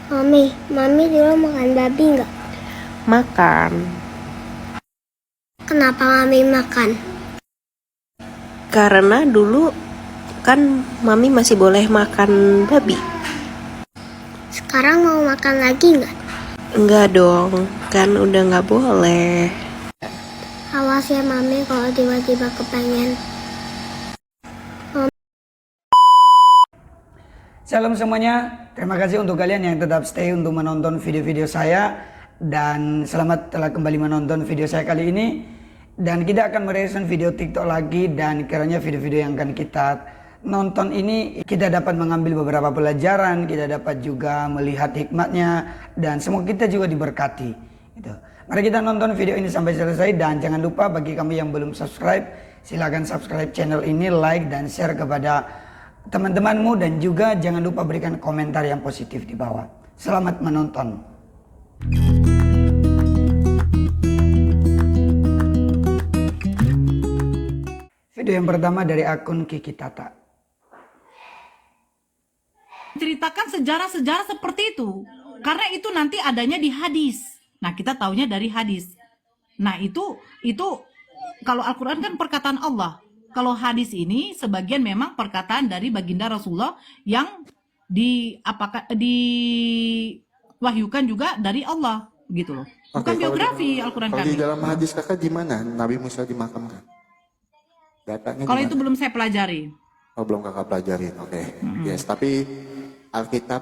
Mami dulu makan babi nggak? Makan. Kenapa Mami makan? Karena dulu kan Mami masih boleh makan babi. Sekarang mau makan lagi nggak? Enggak dong, kan udah nggak boleh. Awas ya Mami kalau tiba-tiba kepengen. Shalom semuanya, terima kasih untuk kalian yang tetap stay untuk menonton video-video saya. Dan selamat telah kembali menonton video saya kali ini. Dan kita akan mereaction video TikTok lagi. Dan kiranya video-video yang akan kita nonton ini kita dapat mengambil beberapa pelajaran, kita dapat juga melihat hikmatnya, dan semoga kita juga diberkati gitu. Mari kita nonton video ini sampai selesai. Dan jangan lupa bagi kamu yang belum subscribe, silahkan subscribe channel ini, like dan share kepada teman-temanmu, dan juga jangan lupa berikan komentar yang positif di bawah. Selamat menonton. Video yang pertama dari akun Kiki Tata. Ceritakan sejarah-sejarah seperti itu, karena itu nanti adanya di hadis. Nah, kita taunya dari hadis. Nah, itu kalau Al-Quran kan perkataan Allah. Kalau hadis ini sebagian memang perkataan dari baginda Rasulullah yang diwahyukan juga dari Allah, gitu loh. Bukan biografi Al-Quran Kalau kami. di dalam hadis kakak gimana Nabi Musa dimakamkan? Datanya Kalau gimana? itu belum saya pelajari. Oh, belum kakak pelajarin, oke. Yes, tapi Alkitab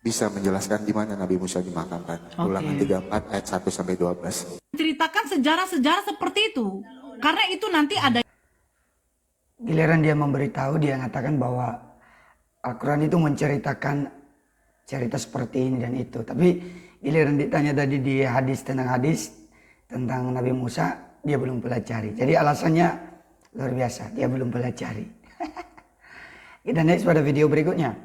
bisa menjelaskan di mana Nabi Musa dimakamkan. Ulangan 34 ayat 1 sampai 12. Ceritakan sejarah-sejarah seperti itu, karena itu nanti ada. Giliran dia memberitahu, dia mengatakan bahwa Al-Quran itu menceritakan cerita seperti ini dan itu. Tapi giliran ditanya tadi di hadis tentang Nabi Musa, dia belum pelajari. Jadi alasannya luar biasa, dia belum pelajari. Kita next pada video berikutnya.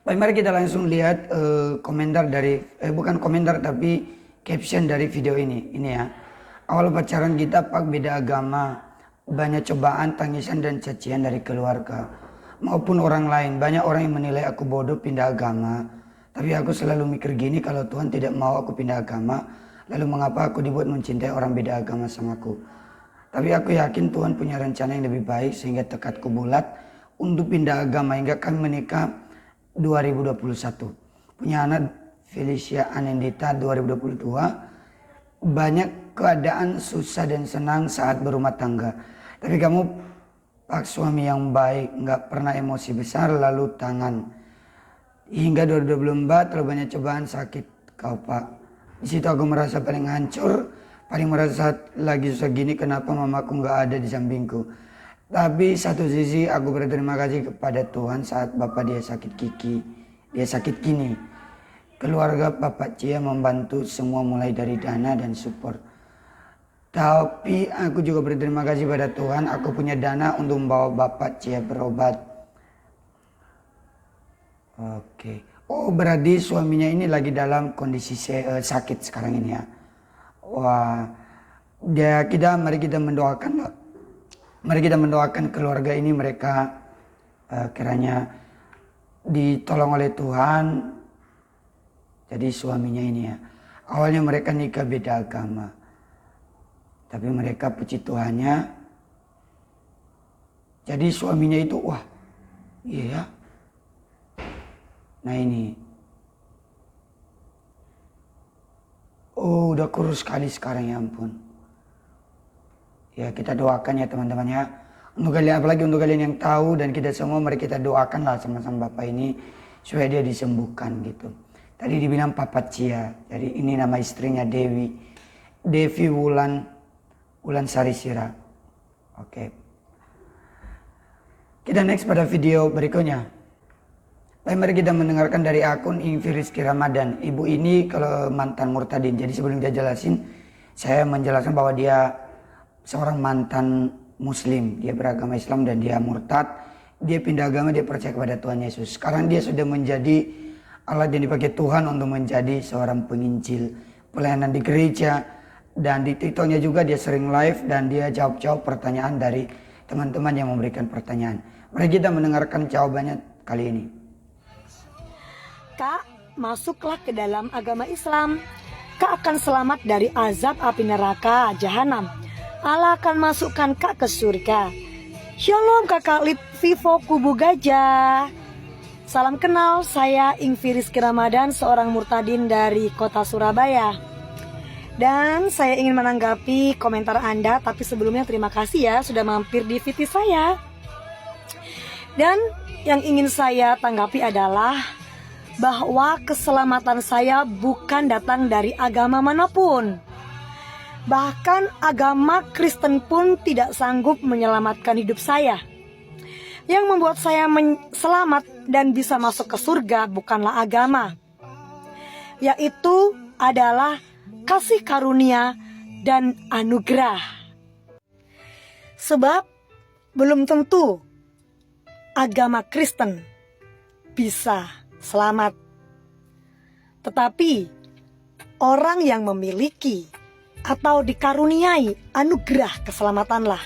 Baik, mari kita langsung lihat komentar dari, bukan komentar tapi caption dari video ini. Ini ya. Awal pacaran kita pak beda agama, banyak cobaan, tangisan dan cacian dari keluarga maupun orang lain. Banyak orang yang menilai aku bodoh pindah agama. Tapi aku selalu mikir gini, kalau Tuhan tidak mau aku pindah agama, lalu mengapa aku dibuat mencintai orang beda agama sama aku? Tapi aku yakin Tuhan punya rencana yang lebih baik sehingga tekadku bulat untuk pindah agama hingga kami menikah 2021. Punya anak Felicia Anindita 2022. Banyak keadaan susah dan senang saat berumah tangga. Tapi kamu pak suami yang baik, nggak pernah emosi besar lalu tangan. Hingga 2024 terlalu banyak cobaan sakit kau pak. Di situ aku merasa paling hancur, paling merasa lagi susah gini, kenapa mamaku nggak ada di sampingku. Tapi satu sisi aku berterima kasih kepada Tuhan saat bapak dia sakit gini. Keluarga Bapak Cia membantu semua mulai dari dana dan support. Tapi aku juga berterima kasih pada Tuhan, aku punya dana untuk membawa Bapak Cia berobat. Oke. Oh, berarti suaminya ini lagi dalam kondisi sakit sekarang ini ya. Wah, mari kita mendoakan keluarga ini, mereka kiranya ditolong oleh Tuhan. Jadi suaminya ini ya, awalnya mereka nikah beda agama, tapi mereka puji Tuhannya. Jadi suaminya itu wah, iya ya. Nah ini, oh udah kurus sekali sekarang, ya ampun. Ya kita doakan ya teman-teman ya. Untuk kalian, apalagi untuk kalian yang tahu dan kita semua, mari kita doakanlah sama-sama Bapak ini supaya dia disembuhkan gitu. Tadi dibilang Papa Cia, jadi ini nama istrinya Devi Wulan Sari Sira. Oke. Kita next pada video berikutnya. Baik, mari kita mendengarkan dari akun Ingvi Rizky Ramadan. Ibu ini kalau mantan murtadin. Jadi sebelum dia jelasin, saya menjelaskan bahwa dia seorang mantan muslim. Dia beragama Islam dan dia murtad. Dia pindah agama, dia percaya kepada Tuhan Yesus. Sekarang dia sudah menjadi alat yang dipakai Tuhan untuk menjadi seorang penginjil, pelayanan di gereja, dan di TikToknya juga dia sering live dan dia jawab pertanyaan dari teman-teman yang memberikan pertanyaan. Mari kita mendengarkan jawabannya kali ini. Kak, masuklah ke dalam agama Islam. Kak akan selamat dari azab api neraka jahanam. Allah akan masukkan Kak ke surga. Shalom Kakak Lip Vivo Kubu Gajah. Salam kenal, saya Ingvi Rizky Ramadan, seorang murtadin dari kota Surabaya. Dan saya ingin menanggapi komentar Anda, tapi sebelumnya terima kasih ya sudah mampir di VT saya. Dan yang ingin saya tanggapi adalah bahwa keselamatan saya bukan datang dari agama manapun. Bahkan agama Kristen pun tidak sanggup menyelamatkan hidup saya. Yang membuat saya selamat dan bisa masuk ke surga bukanlah agama, yaitu adalah kasih karunia dan anugerah. Sebab belum tentu agama Kristen bisa selamat. Tetapi orang yang memiliki atau dikaruniai anugerah keselamatanlah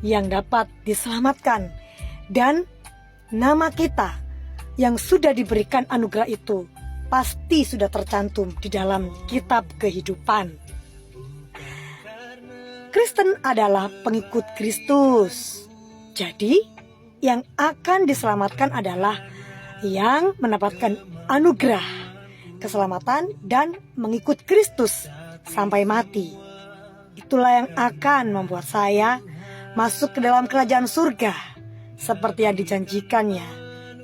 yang dapat diselamatkan. Dan nama kita yang sudah diberikan anugerah itu pasti sudah tercantum di dalam kitab kehidupan. Kristen adalah pengikut Kristus. Jadi yang akan diselamatkan adalah yang mendapatkan anugerah keselamatan dan mengikut Kristus sampai mati. Itulah yang akan membuat saya masuk ke dalam kerajaan surga seperti yang dijanjikannya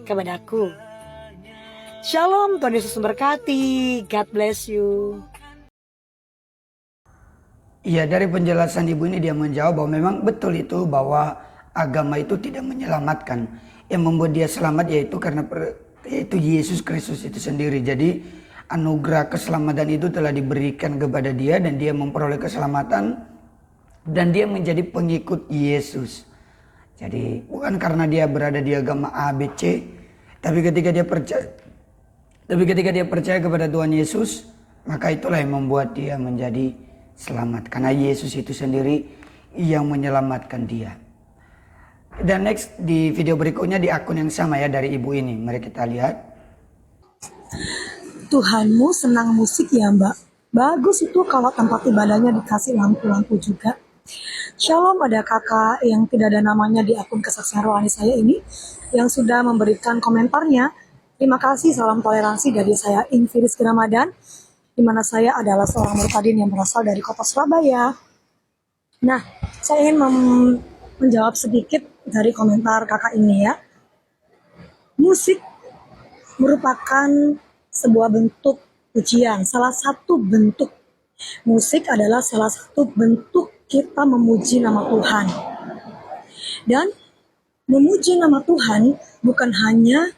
kepadaku. Shalom, Tuhan Yesus memberkati. God bless you. Iya, dari penjelasan ibu ini dia menjawab bahwa memang betul itu bahwa agama itu tidak menyelamatkan. Yang membuat dia selamat yaitu Yesus Kristus itu sendiri. Jadi anugerah keselamatan itu telah diberikan kepada dia dan dia memperoleh keselamatan dan dia menjadi pengikut Yesus. Jadi bukan karena dia berada di agama A, B, C, tapi ketika dia percaya kepada Tuhan Yesus, maka itulah yang membuat dia menjadi selamat. Karena Yesus itu sendiri yang menyelamatkan dia. Dan next di video berikutnya di akun yang sama ya dari ibu ini. Mari kita lihat. Tuhanmu senang musik ya Mbak. Bagus itu kalau tempat ibadahnya dikasih lampu-lampu juga. Shalom, ada kakak yang tidak ada namanya di akun kesaksian rohani saya ini yang sudah memberikan komentarnya. Terima kasih, salam toleransi dari saya Ingvi Rizky Ramadan, di mana saya adalah seorang murtadin yang berasal dari kota Surabaya. Nah, saya ingin menjawab sedikit dari komentar kakak ini ya. Musik merupakan sebuah bentuk pujian, salah satu bentuk. Musik adalah salah satu bentuk kita memuji nama Tuhan. Dan memuji nama Tuhan bukan hanya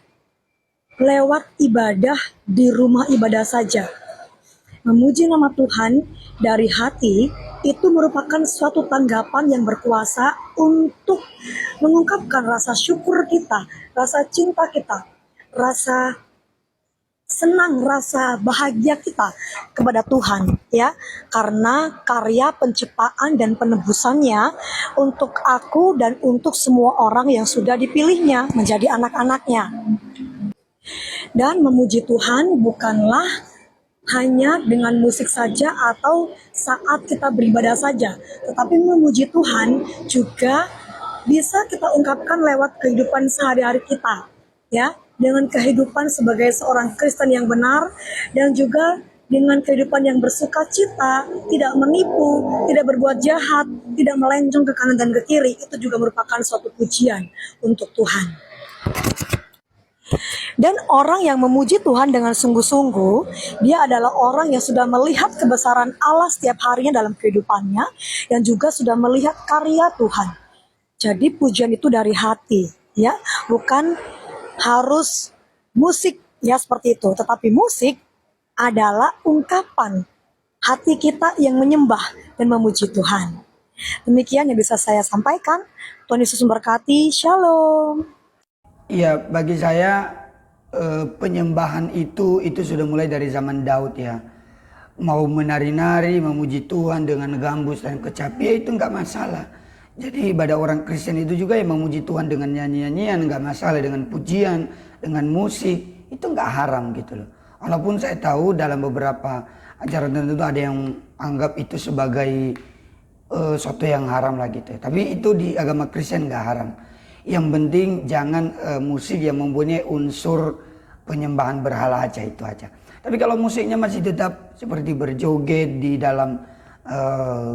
lewat ibadah di rumah ibadah saja. Memuji nama Tuhan dari hati itu merupakan suatu tanggapan yang berkuasa untuk mengungkapkan rasa syukur kita, rasa cinta kita, rasa senang, rasa bahagia kita kepada Tuhan ya, karena karya penciptaan dan penebusannya untuk aku dan untuk semua orang yang sudah dipilihnya menjadi anak-anaknya. Dan memuji Tuhan bukanlah hanya dengan musik saja atau saat kita beribadah saja, tetapi memuji Tuhan juga bisa kita ungkapkan lewat kehidupan sehari-hari kita ya, dengan kehidupan sebagai seorang Kristen yang benar, dan juga dengan kehidupan yang bersuka cita, tidak menipu, tidak berbuat jahat, tidak melencong ke kanan dan ke kiri. Itu juga merupakan suatu pujian untuk Tuhan. Dan orang yang memuji Tuhan dengan sungguh-sungguh, dia adalah orang yang sudah melihat kebesaran Allah setiap harinya dalam kehidupannya, dan juga sudah melihat karya Tuhan. Jadi pujian itu dari hati ya, bukan harus musik ya seperti itu, tetapi musik adalah ungkapan hati kita yang menyembah dan memuji Tuhan. Demikian yang bisa saya sampaikan. Tuhan Yesus memberkati. Shalom. Iya, bagi saya penyembahan itu sudah mulai dari zaman Daud ya. Mau menari-nari, memuji Tuhan dengan gambus dan kecapi ya itu nggak masalah. Jadi ibadah orang Kristen itu juga yang memuji Tuhan dengan nyanyi-nyanyian nggak masalah, dengan pujian, dengan musik itu nggak haram gitu loh. Walaupun saya tahu dalam beberapa ajaran tertentu ada yang anggap itu sebagai suatu yang haram lah gitu. Tapi itu di agama Kristen nggak haram. Yang penting jangan musik yang mempunyai unsur penyembahan berhala aja, itu aja. Tapi kalau musiknya masih tetap seperti berjoget di dalam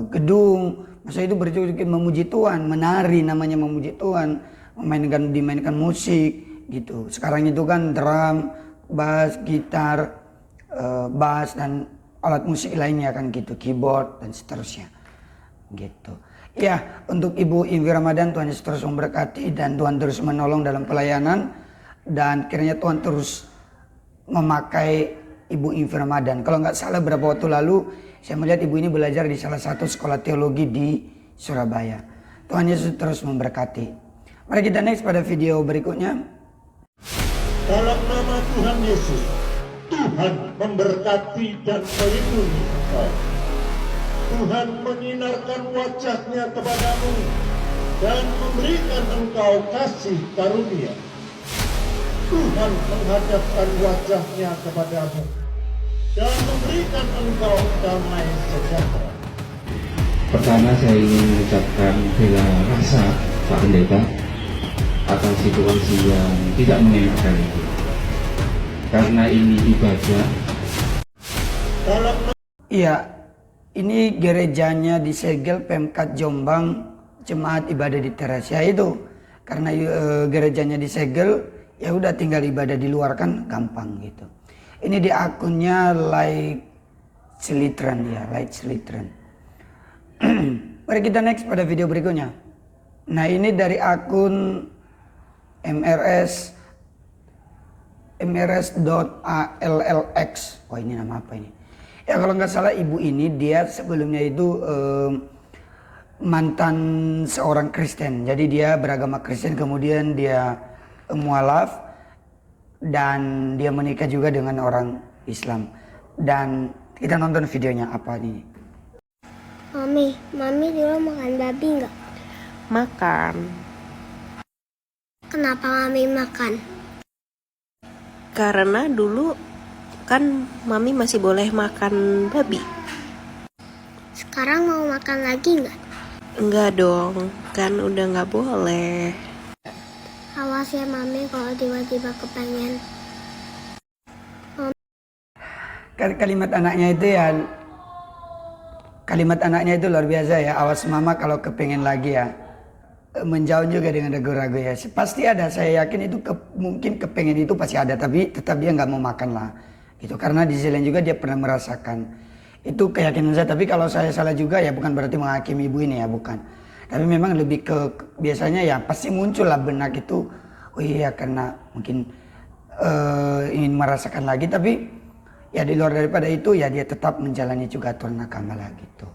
gedung, maksudnya itu berjoget memuji Tuhan, menari namanya memuji Tuhan, dimainkan musik gitu. Sekarang itu kan drum, bass, gitar, bass dan alat musik lainnya kan gitu, keyboard dan seterusnya gitu. Ya, untuk Ibu Invi Ramadan, Tuhan Yesus terus memberkati dan Tuhan terus menolong dalam pelayanan, dan kiranya Tuhan terus memakai Ibu Invi Ramadan. Kalau nggak salah beberapa waktu lalu saya melihat ibu ini belajar di salah satu sekolah teologi di Surabaya. Tuhan Yesus terus memberkati. Mari kita next pada video berikutnya. Dalam nama Tuhan Yesus, Tuhan memberkati dan melindungi engkau. Tuhan menyinarkan wajah-Nya kepadamu dan memberikan engkau kasih karunia. Tuhan menghadapkan wajah-Nya kepadamu dan memberikan engkau damai sejahtera. Pertama saya ingin mengucapkan bela rasa Pak Pendeta atas situasi yang tidak menyenangkan itu. Karena ini ibadah. Iya, ini gerejanya disegel Pemkat Jombang, jemaat ibadah di teras. Ya itu, karena gerejanya disegel, ya udah tinggal ibadah di luar kan gampang gitu. Ini di akunnya Light Slitran ya, Light Slitran. Mari kita next pada video berikutnya. Nah ini dari akun mrs.allx. Oh ini nama apa ini? Ya kalau nggak salah ibu ini dia sebelumnya itu mantan seorang Kristen. Jadi dia beragama Kristen, kemudian dia mualaf dan dia menikah juga dengan orang Islam. Dan kita nonton videonya apa ini. Mami dulu makan babi nggak? Makan. Kenapa Mami makan? Karena dulu kan Mami masih boleh makan babi. Sekarang mau makan lagi nggak? Enggak dong, kan udah nggak boleh. Awas ya Mami kalau tiba-tiba kepengen. Kalimat anaknya itu ya, kalimat anaknya itu luar biasa ya. Awas mama kalau kepengen lagi ya. Menjauh juga dengan ragu-ragu ya. Pasti ada, saya yakin itu mungkin kepengen itu pasti ada, tapi tetap dia nggak mau makan lah. Gitu, karena di sisi lain juga dia pernah merasakan. Itu keyakinan saya, tapi kalau saya salah juga ya bukan berarti menghakimi ibu ini ya, bukan. Tapi memang lebih ke biasanya ya pasti muncul lah benak itu, oh iya karena mungkin ingin merasakan lagi, tapi ya di luar daripada itu ya dia tetap menjalani juga aturan agama lah gitu.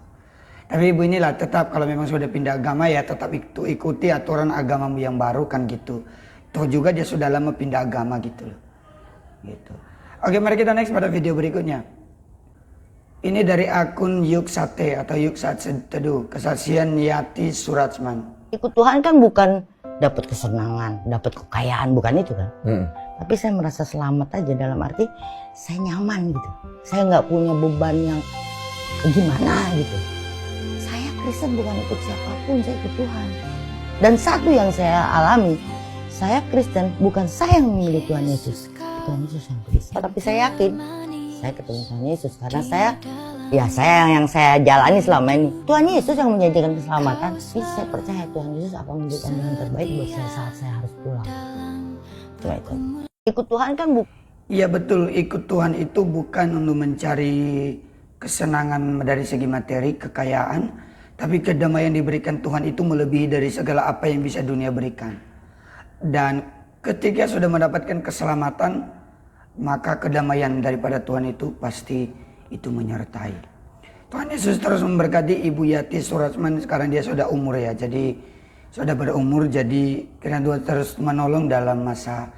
Tapi ibu inilah tetap kalau memang sudah pindah agama ya tetap ikuti aturan agamamu yang baru kan gitu. Toh juga dia sudah lama pindah agama gitu loh. Gitu. Oke, mari kita next pada video berikutnya. Ini dari akun Yuksate atau Yuksat Teduh, kesaksian Yati Suratsman. Ikut Tuhan kan bukan dapat kesenangan, dapat kekayaan, bukan itu kan. Tapi saya merasa selamat aja, dalam arti saya nyaman gitu. Saya nggak punya beban yang gimana gitu. Saya Kristen bukan ikut siapapun, saya ikut Tuhan. Dan satu yang saya alami, saya Kristen bukan saya yang memilih Tuhan Yesus, Tuhan Yesus yang Kristen. Tapi saya yakin saya ketemu Tuhan Yesus karena saya yang saya jalani selama ini. Tuhan Yesus yang menjanjikan keselamatan. Jadi saya percaya Tuhan Yesus akan memberikan yang terbaik buat saya saat saya harus pulang. Cuma itu. Ikut Tuhan kan Iya betul, ikut Tuhan itu bukan untuk mencari kesenangan dari segi materi, kekayaan, tapi kedamaian diberikan Tuhan itu melebihi dari segala apa yang bisa dunia berikan. Dan ketika sudah mendapatkan keselamatan, maka kedamaian daripada Tuhan itu pasti itu menyertai. Tuhan Yesus terus memberkati Ibu Yati Suratsman. Sekarang dia sudah umur ya, jadi sudah berumur, jadi kiranya Tuhan terus menolong dalam masa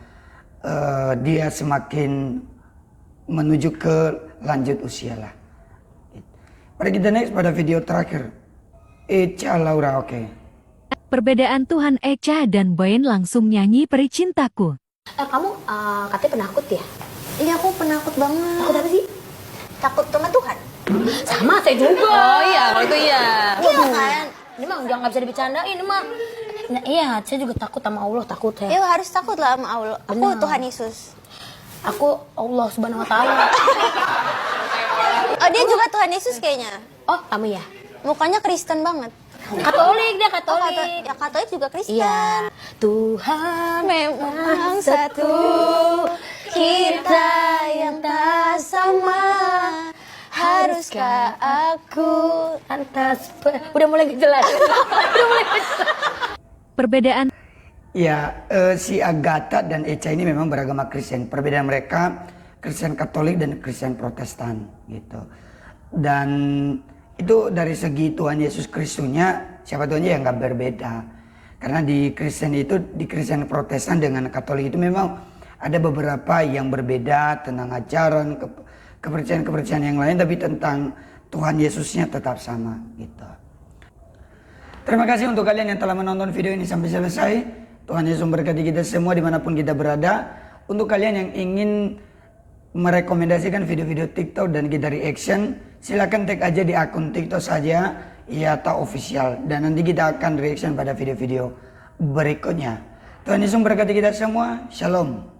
dia semakin menuju ke lanjut usia lah. Pada kita next pada video terakhir. Echa Laura, oke. Perbedaan Tuhan Echa dan Boyen langsung nyanyi Peri Cintaku. Kamu katanya penakut ya? Iya, aku penakut banget. Takut apa sih? Takut sama Tuhan. Sama, saya juga. Oh iya, kalau itu iya. Iya kan? Ini mah nggak bisa dibicarain, ini mah. Nah, iya, saya juga takut sama Allah, takut saya. Iya, harus takut lah sama Allah. Aku Tuhan Yesus. Aku Allah Subhanahu Wa Taala. Oh, dia juga Tuhan Yesus kayaknya. Oh, kamu ya? Mukanya Kristen banget. Katolik, dia Katolik. Ya, Katolik juga Kristen. Iya. Tuhan Memang satu, kita yang tak sama. Haruskah aku atas udah mulai jelas. Udah mulai Perbedaan Ya, si Agatha dan Echa ini memang beragama Kristen. Perbedaan mereka Kristen Katolik dan Kristen Protestan gitu. Dan itu dari segi Tuhan Yesus Kristusnya, siapa Tuhannya ya nggak berbeda. Karena di Kristen itu, di Kristen Protestan dengan Katolik itu memang ada beberapa yang berbeda tentang ajaran, kepercayaan-kepercayaan yang lain, tapi tentang Tuhan Yesusnya tetap sama gitu. Terima kasih untuk kalian yang telah menonton video ini sampai selesai. Tuhan Yesus memberkati kita semua dimanapun kita berada. Untuk kalian yang ingin merekomendasikan video-video TikTok dan kita reaction, silakan tag aja di akun TikTok saja, Yata Official, dan nanti kita akan reaction pada video-video berikutnya. Tuhan Yesus memberkati kita semua. Shalom.